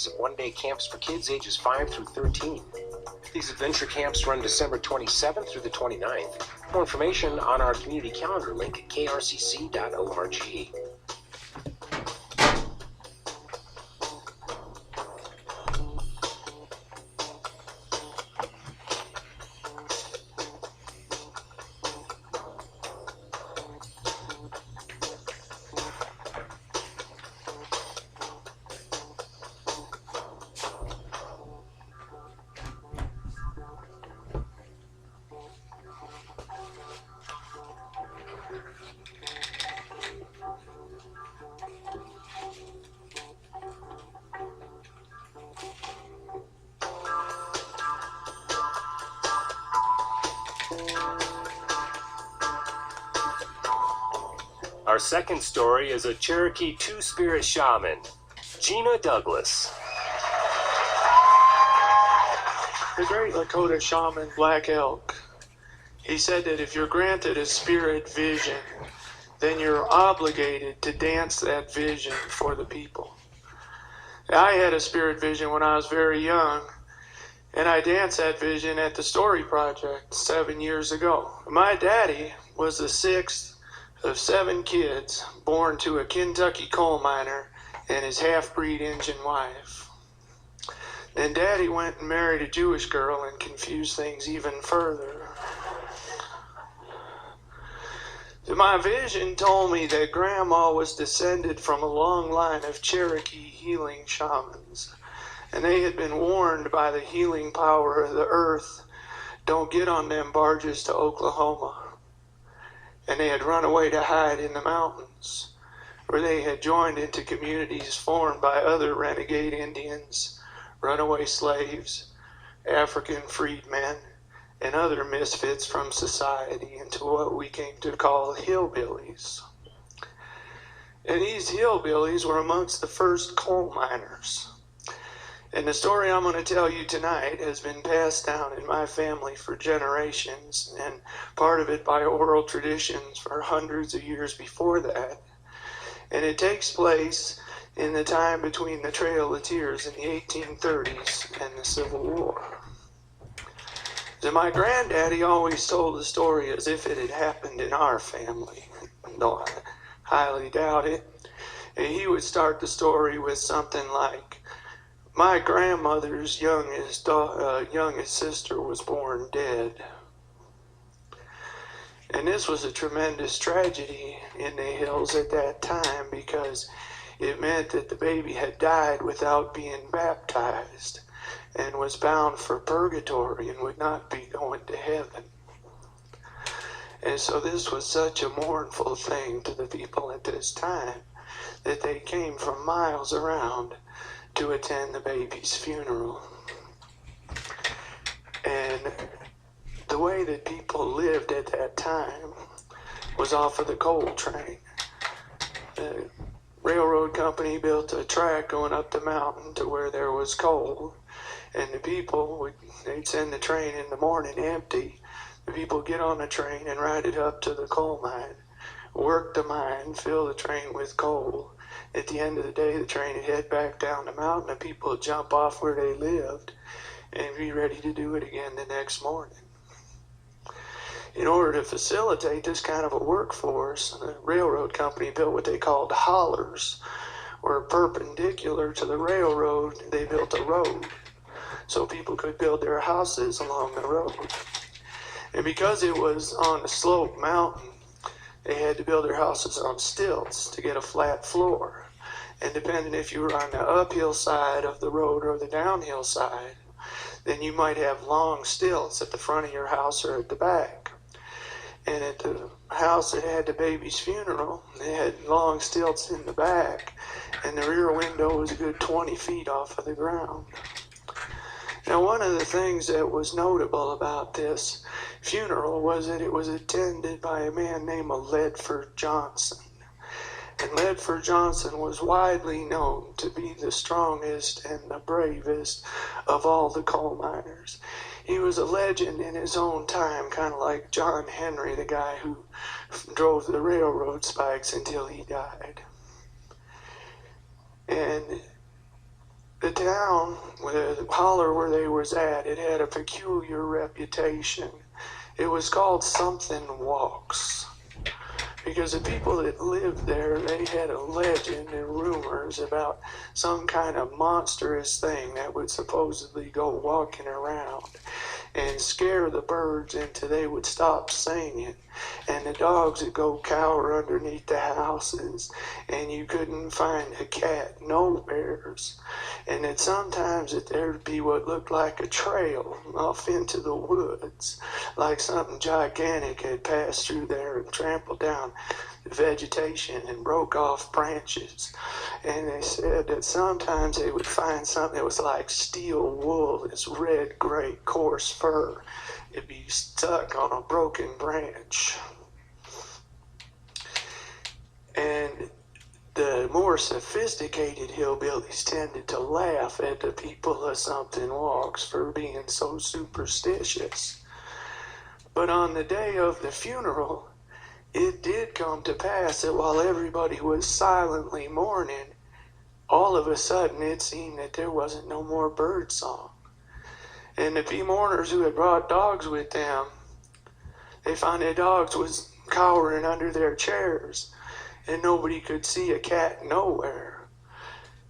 series of one-day camps for kids ages 5 through 13. These adventure camps run December 27th through the 29th. More information on our community calendar link at krcc.org. Our second story is a Cherokee two-spirit shaman, Gina Douglas. The great Lakota shaman Black Elk, he said that if you're granted a spirit vision, then you're obligated to dance that vision for the people. I had a spirit vision when I was very young, and I danced that vision at the Story Project 7 years ago. My daddy was the sixth of 7 kids born to a Kentucky coal miner and his half-breed Indian wife. Then Daddy went and married a Jewish girl and confused things even further. So my vision told me that Grandma was descended from a long line of Cherokee healing shamans, and they had been warned by the healing power of the earth, don't get on them barges to Oklahoma. And they had run away to hide in the mountains, where they had joined into communities formed by other renegade Indians, runaway slaves, African freedmen, and other misfits from society into what we came to call hillbillies. And these hillbillies were amongst the first coal miners. And the story I'm going to tell you tonight has been passed down in my family for generations, and part of it by oral traditions for hundreds of years before that. And it takes place in the time between the Trail of Tears in the 1830s and the Civil War. So my granddaddy always told the story as if it had happened in our family, though I highly doubt it. And he would start the story with something like, my grandmother's youngest sister was born dead. And this was a tremendous tragedy in the hills at that time because it meant that the baby had died without being baptized and was bound for purgatory and would not be going to heaven. And so this was such a mournful thing to the people at this time that they came from miles around to attend the baby's funeral. And the way that people lived at that time was off of the coal train. The railroad company built a track going up the mountain to where there was coal, and the people they'd send the train in the morning empty. The people get on the train and ride it up to the coal mine, work the mine, fill the train with coal. At the end of the day, the train would head back down the mountain, and people would jump off where they lived and be ready to do it again the next morning. In order to facilitate this kind of a workforce, the railroad company built what they called hollers, where perpendicular to the railroad, they built a road so people could build their houses along the road. And because it was on a slope mountain, they had to build their houses on stilts to get a flat floor. And depending if you were on the uphill side of the road or the downhill side, then you might have long stilts at the front of your house or at the back. And at the house that had the baby's funeral, they had long stilts in the back, and the rear window was a good 20 feet off of the ground. Now, one of the things that was notable about this funeral was that it was attended by a man named Ledford Jonson. And Ledford Jonson was widely known to be the strongest and the bravest of all the coal miners. He was a legend in his own time, kind of like John Henry, the guy who drove the railroad spikes until he died. And the town, the holler where they was at, it had a peculiar reputation. It was called Something Walks. Because the people that lived there, they had a legend and rumors about some kind of monstrous thing that would supposedly go walking around and scare the birds until they would stop singing, and the dogs would go cower underneath the houses, and you couldn't find a cat nowheres, and that sometimes that there'd be what looked like a trail off into the woods, like something gigantic had passed through there and trampled down the vegetation and broke off branches. And they said that sometimes they would find something that was like steel wool, this red, gray, coarse fur. It'd be stuck on a broken branch. And the more sophisticated hillbillies tended to laugh at the people of Something Walks for being so superstitious. But on the day of the funeral, it did come to pass that while everybody was silently mourning, all of a sudden it seemed that there wasn't no more bird song. And the few mourners who had brought dogs with them, they found their dogs was cowering under their chairs, and nobody could see a cat nowhere.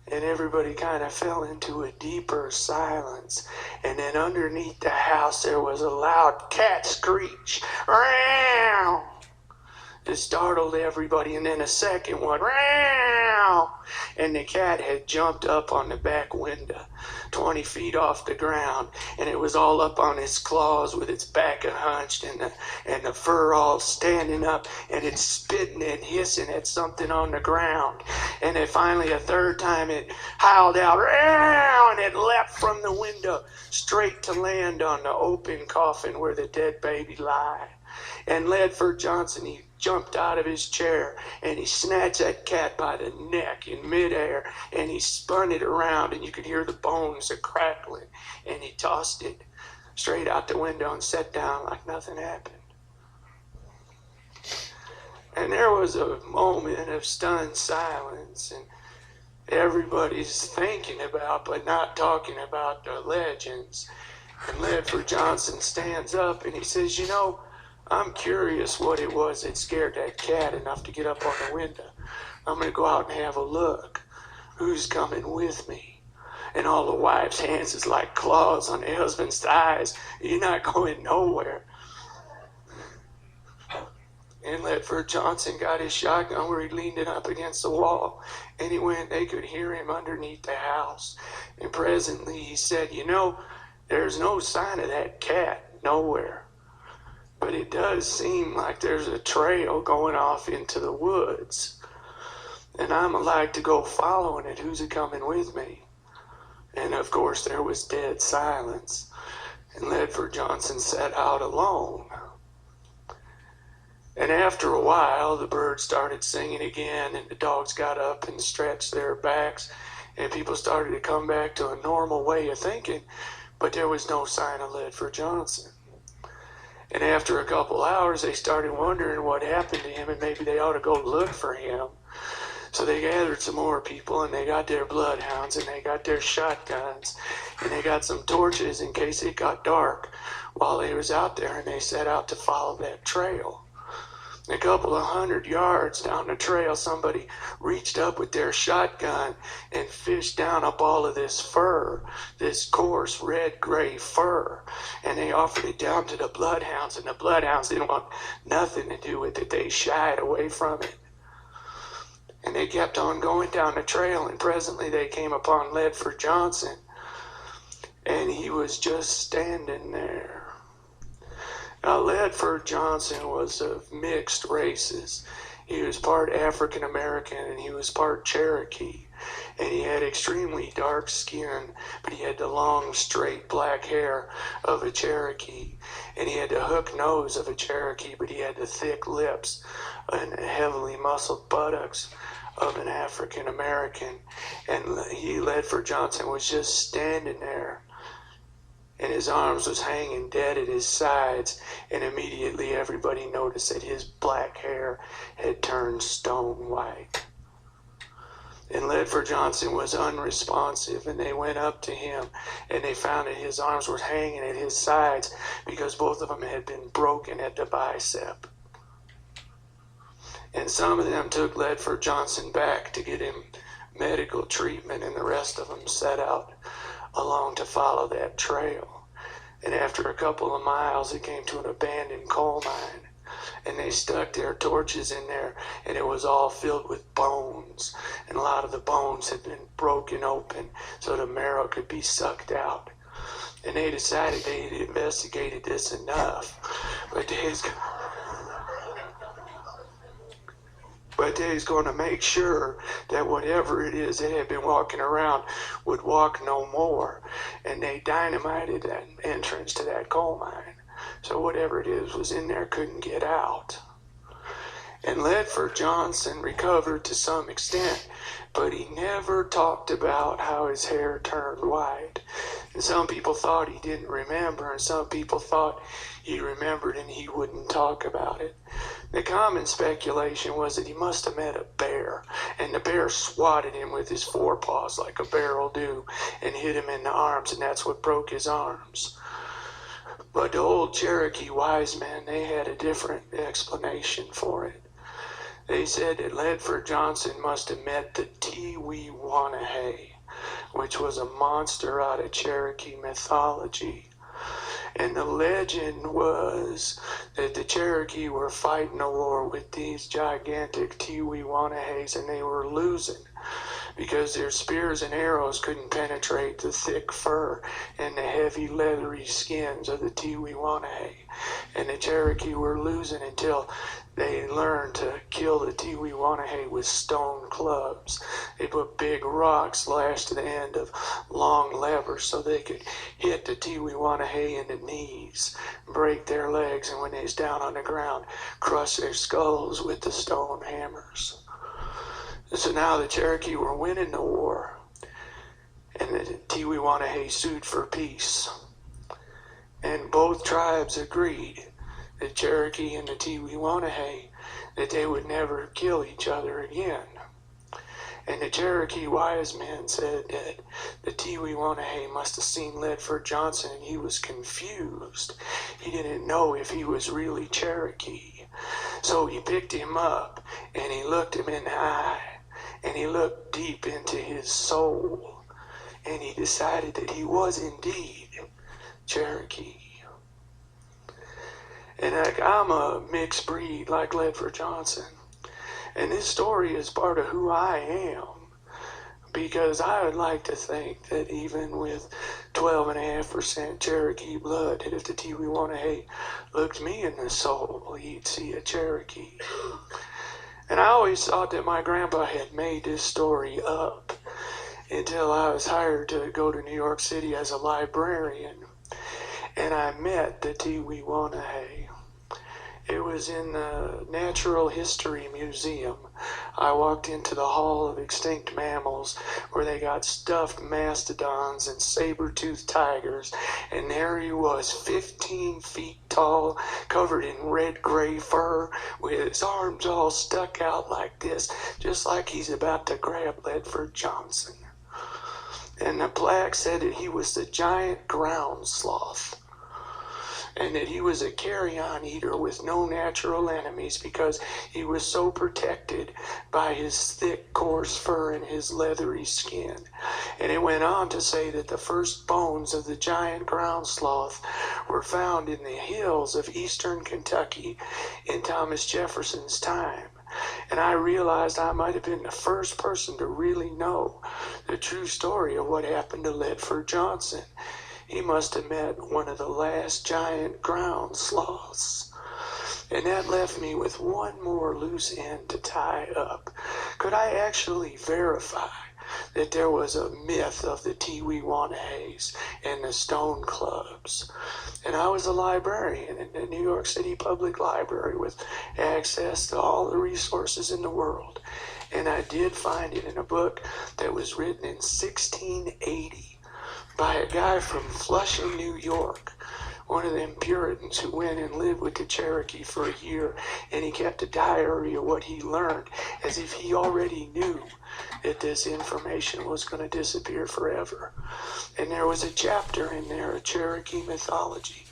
And everybody kind of fell into a deeper silence. And then underneath the house there was a loud cat screech. Meow! It startled everybody, and then a second one, meow, and the cat had jumped up on the back window 20 feet off the ground, and it was all up on its claws with its back hunched and the fur all standing up, and it's spitting and hissing at something on the ground. And then finally a third time it howled out, meow, and it leapt from the window straight to land on the open coffin where the dead baby lay. And Ledford Jonson, he jumped out of his chair and he snatched that cat by the neck in midair and he spun it around and you could hear the bones a-crackling, and he tossed it straight out the window and sat down like nothing happened. And there was a moment of stunned silence, and everybody's thinking about but not talking about the legends. And Ledford Jonson stands up and he says, you know, I'm curious what it was that scared that cat enough to get up on the window. I'm going to go out and have a look. Who's coming with me? And all the wives' hands is like claws on their husband's thighs. You're not going nowhere. And Ledford Jonson got his shotgun where he leaned it up against the wall. And he went, they could hear him underneath the house. And presently he said, you know, there's no sign of that cat nowhere. But it does seem like there's a trail going off into the woods. And I'm like to go following it. Who's it coming with me? And of course there was dead silence. And Ledford Jonson set out alone. And after a while, the birds started singing again, and the dogs got up and stretched their backs, and people started to come back to a normal way of thinking, but there was no sign of Ledford Jonson. And after a couple hours, they started wondering what happened to him, and maybe they ought to go look for him. So they gathered some more people, and they got their bloodhounds, and they got their shotguns, and they got some torches in case it got dark while they was out there, and they set out to follow that trail. A couple of 100 yards down the trail, somebody reached up with their shotgun and fished down a ball of this fur, this coarse red-gray fur, and they offered it down to the bloodhounds, and the bloodhounds didn't want nothing to do with it. They shied away from it. And they kept on going down the trail, and presently they came upon Ledford Jonson, and he was just standing there. Now, Ledford Jonson was of mixed races. He was part African American and he was part Cherokee. And he had extremely dark skin, but he had the long, straight black hair of a Cherokee. And he had the hook nose of a Cherokee, but he had the thick lips and heavily muscled buttocks of an African American. And Ledford Jonson, was just standing there. And his arms was hanging dead at his sides, and immediately everybody noticed that his black hair had turned stone white. And Ledford Jonson was unresponsive, and they went up to him, and they found that his arms were hanging at his sides because both of them had been broken at the bicep. And some of them took Ledford Jonson back to get him medical treatment, and the rest of them set out along to follow that trail. And after a couple of miles, it came to an abandoned coal mine. And they stuck their torches in there, and it was all filled with bones. And a lot of the bones had been broken open so the marrow could be sucked out. And they decided they had investigated this enough. But they's going to make sure that whatever it is that had been walking around would walk no more. And they dynamited that entrance to that coal mine. So whatever it is was in there couldn't get out. And Ledford Jonson recovered to some extent, but he never talked about how his hair turned white. And some people thought he didn't remember, and some people thought he remembered and he wouldn't talk about it. The common speculation was that he must have met a bear, and the bear swatted him with his forepaws like a bear will do and hit him in the arms, and that's what broke his arms. But the old Cherokee wise men, they had a different explanation for it. They said that Ledford Jonson must have met the Tee-wee-wanahay, which was a monster out of Cherokee mythology. And the legend was that the Cherokee were fighting a war with these gigantic Tee-wee-wanahays, and they were losing because their spears and arrows couldn't penetrate the thick fur and the heavy leathery skins of the Tee-wee-wanahay. And the Cherokee were losing until they learned to kill the Tee-wee-wanahay with stone clubs. They put big rocks lashed to the end of long levers so they could hit the Tee-wee-wanahay in the knees, break their legs, and when they was down on the ground, crush their skulls with the stone hammers. So now the Cherokee were winning the war, and the Tee-wee-wanahay sued for peace. And both tribes agreed, the Cherokee and the Tee-wee-wanahay, that they would never kill each other again. And the Cherokee wise men said that the Tee-wee-wanahay must have seen Ledford Jonson and he was confused. He didn't know if he was really Cherokee. So he picked him up and he looked him in the eye and he looked deep into his soul and he decided that he was indeed Cherokee. And I'm a mixed breed like Ledford Jonson. And this story is part of who I am. Because I would like to think that even with 12.5% Cherokee blood, that if the Tee-wee-wanahay looked me in the soul, he'd see a Cherokee. And I always thought that my grandpa had made this story up until I was hired to go to New York City as a librarian. And I met the Tee-wee-wanahay. It was in the Natural History Museum. I walked into the Hall of Extinct Mammals where they got stuffed mastodons and saber-toothed tigers, and there he was, 15 feet tall, covered in red-gray fur, with his arms all stuck out like this, just like he's about to grab Ledford Jonson. And the plaque said that he was the giant ground sloth, and that he was a carrion eater with no natural enemies because he was so protected by his thick, coarse fur and his leathery skin. And it went on to say that the first bones of the giant ground sloth were found in the hills of eastern Kentucky in Thomas Jefferson's time. And I realized I might have been the first person to really know the true story of what happened to Ledford Jonson. He must have met one of the last giant ground sloths. And that left me with one more loose end to tie up. Could I actually verify that there was a myth of the Tee-wee-wanahays and the stone clubs? And I was a librarian in the New York City Public Library with access to all the resources in the world. And I did find it in a book that was written in 1680. By a guy from Flushing, New York, one of them Puritans who went and lived with the Cherokee for a year, and he kept a diary of what he learned, as if he already knew that this information was going to disappear forever. And there was a chapter in there, a Cherokee mythology,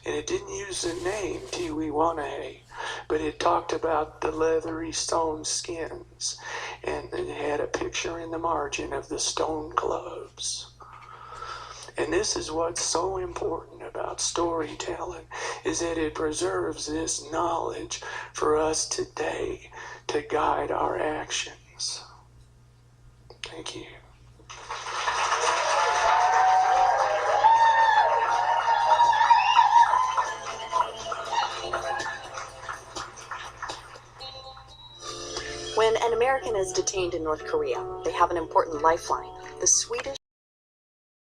and it didn't use the name Tiwi-Wanahe, but it talked about the leathery stone skins, and it had a picture in the margin of the stone gloves. And this is what's so important about storytelling, is that it preserves this knowledge for us today to guide our actions. Thank you. When an American is detained in North Korea, they have an important lifeline, the Swedish